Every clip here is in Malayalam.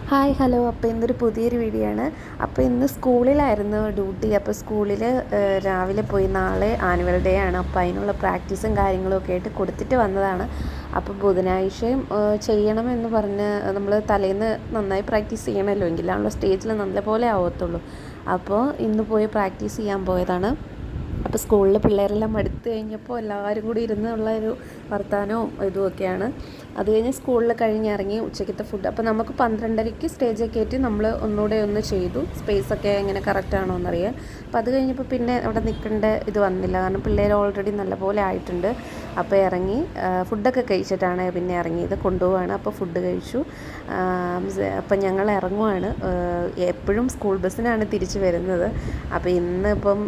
Hi hello. അപ്പോൾ ഇന്നൊരു പുതിയൊരു വീഡിയോ ആണ്. അപ്പോൾ ഇന്ന് സ്കൂളിലായിരുന്നു ഡ്യൂട്ടി. അപ്പോൾ സ്കൂളിൽ രാവിലെ പോയി, നാളെ ആനുവൽ ഡേ ആണ്. അപ്പോൾ അതിനുള്ള പ്രാക്ടീസും കാര്യങ്ങളും ഒക്കെ ആയിട്ട് കൊടുത്തിട്ട് വന്നതാണ്. അപ്പോൾ ബുധനാഴ്ചയും ചെയ്യണമെന്ന് പറഞ്ഞ് നമ്മൾ തലേന്ന് നന്നായി പ്രാക്ടീസ് ചെയ്യണമല്ലോ, എങ്കിലാണല്ലോ സ്റ്റേജിൽ നല്ലപോലെ ആവത്തുള്ളൂ. അപ്പോൾ ഇന്ന് പോയി പ്രാക്ടീസ് ചെയ്യാൻ പോയതാണ്. അപ്പോൾ സ്കൂളിൽ പിള്ളേരെല്ലാം മടുത്ത് കഴിഞ്ഞപ്പോൾ എല്ലാവരും കൂടി ഇരുന്നുള്ള ഒരു വർത്തമാനവും ഇതുമൊക്കെയാണ്. അത് കഴിഞ്ഞ് സ്കൂളിൽ കഴിഞ്ഞിറങ്ങി ഉച്ചയ്ക്കത്തെ ഫുഡ്. അപ്പോൾ നമുക്ക് 12:30 സ്റ്റേജൊക്കെ ആയിട്ട് നമ്മൾ ഒന്നുകൂടെ ഒന്ന് ചെയ്തു, സ്പേസൊക്കെ എങ്ങനെ കറക്റ്റാണോ എന്നറിയാൻ. അപ്പോൾ അത് കഴിഞ്ഞപ്പോൾ പിന്നെ അവിടെ നിൽക്കേണ്ട ഇത് വന്നില്ല, കാരണം പിള്ളേർ ഓൾറെഡി നല്ലപോലെ ആയിട്ടുണ്ട്. അപ്പോൾ ഇറങ്ങി ഫുഡൊക്കെ കഴിച്ചിട്ടാണ് പിന്നെ ഇറങ്ങിയത്, കൊണ്ടുപോവാണ്. അപ്പോൾ ഫുഡ് കഴിച്ചു. അപ്പം ഞങ്ങൾ ഇറങ്ങുവാണ്. എപ്പോഴും സ്കൂൾ ബസ്സിനാണ് തിരിച്ച് വരുന്നത്. അപ്പോൾ ഇന്നിപ്പം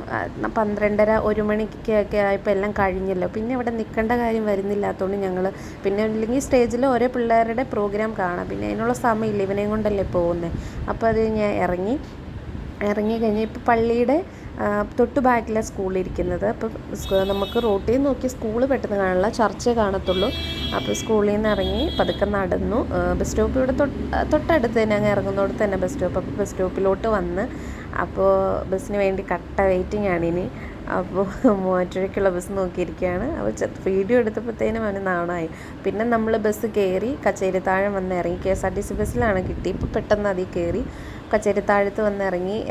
12:30-1 മണിക്കൊക്കെ ആയപ്പോൾ എല്ലാം കഴിഞ്ഞല്ലോ. പിന്നെ ഇവിടെ നിൽക്കേണ്ട കാര്യം വരുന്നില്ലാത്തതുകൊണ്ട് ഞങ്ങൾ പിന്നെ അല്ലെങ്കിൽ സ്റ്റേജിൽ ഓരോ പിള്ളേരുടെ പ്രോഗ്രാം കാണാം, പിന്നെ അതിനുള്ള സമയമില്ല, ഇവനെയും കൊണ്ടല്ലേ പോകുന്നത്. അപ്പോൾ അത് ഞാൻ ഇറങ്ങി കഴിഞ്ഞ് ഇപ്പോൾ പള്ളിയുടെ തൊട്ട് ബാക്കിലെ സ്കൂളിലിരിക്കുന്നത്. അപ്പോൾ നമുക്ക് റോട്ടിൽ നിന്ന് നോക്കി സ്കൂൾ പെട്ടെന്ന് കാണില്ല, ചർച്ചേ കാണത്തുള്ളൂ. അപ്പോൾ സ്കൂളിൽ നിന്ന് ഇറങ്ങി പതുക്കെ നടന്നു. ബസ് സ്റ്റോപ്പ് ഇവിടെ തൊട്ടടുത്ത് തന്നെ, അങ്ങ് ഇറങ്ങുന്നിടത്ത് തന്നെ ബസ് സ്റ്റോപ്പ്. അപ്പോൾ ബസ് സ്റ്റോപ്പിലോട്ട് വന്ന്, അപ്പോൾ ബസ്സിന് വേണ്ടി കട്ട വെയിറ്റിംഗ് ആണിനി. അപ്പോൾ മൂവാറ്റുപുഴയ്ക്കുള്ള ബസ് നോക്കിയിരിക്കുകയാണ്. അപ്പോൾ വീഡിയോ എടുത്തപ്പോഴത്തേനും അവന് നാണമായി. പിന്നെ നമ്മൾ ബസ് കയറി കച്ചേരിത്താഴം വന്ന് ഇറങ്ങി. KSRTC ബസ്സിലാണ് കിട്ടി. ഇപ്പോൾ പെട്ടെന്ന് അതിൽ കയറി കച്ചേരിത്താഴത്ത് വന്ന്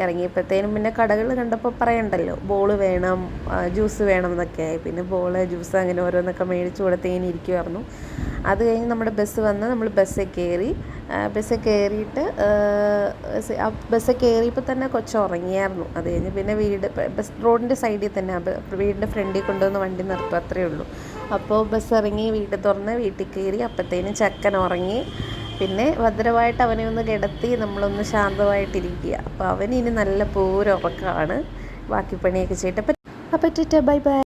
ഇറങ്ങിയപ്പോഴത്തേനും പിന്നെ കടകൾ കണ്ടപ്പോൾ പറയണ്ടല്ലോ, ബോൾ വേണം, ജ്യൂസ് വേണം എന്നൊക്കെ ആയി. പിന്നെ ബോള്, ജ്യൂസ് അങ്ങനെ ഓരോന്നൊക്കെ മേടിച്ച് കൊടുത്ത് ഇങ്ങനെ ഇരിക്കുമായിരുന്നു. അത് കഴിഞ്ഞ് നമ്മുടെ ബസ് വന്ന് നമ്മൾ ബസ്സിൽ കയറിയിട്ട് ബസ്സിൽ കയറിയപ്പോൾ തന്നെ ഉറങ്ങിയായിരുന്നു. അത് കഴിഞ്ഞ് പിന്നെ ബസ് റോഡിൻ്റെ സൈഡിൽ തന്നെ, വീടിൻ്റെ ഫ്രണ്ടിൽ കൊണ്ടുവന്ന് വണ്ടി നിർത്തും, അത്രയേ ഉള്ളൂ. അപ്പോൾ ബസ് ഇറങ്ങി വീട്ടിൽ തുറന്ന് വീട്ടിൽ കയറി. അപ്പോഴത്തേനും ചക്കൻ ഉറങ്ങി. പിന്നെ ഭദ്രമായിട്ട് അവനെ ഒന്ന് കിടത്തി നമ്മളൊന്ന് ശാന്തമായിട്ടിരിക്കുക. അപ്പോൾ അവനിനി നല്ല പൂര ഉറക്കമാണ്, ബാക്കി പണിയൊക്കെ ചെയ്തിട്ട്. അപ്പോൾ ബൈ ബൈ.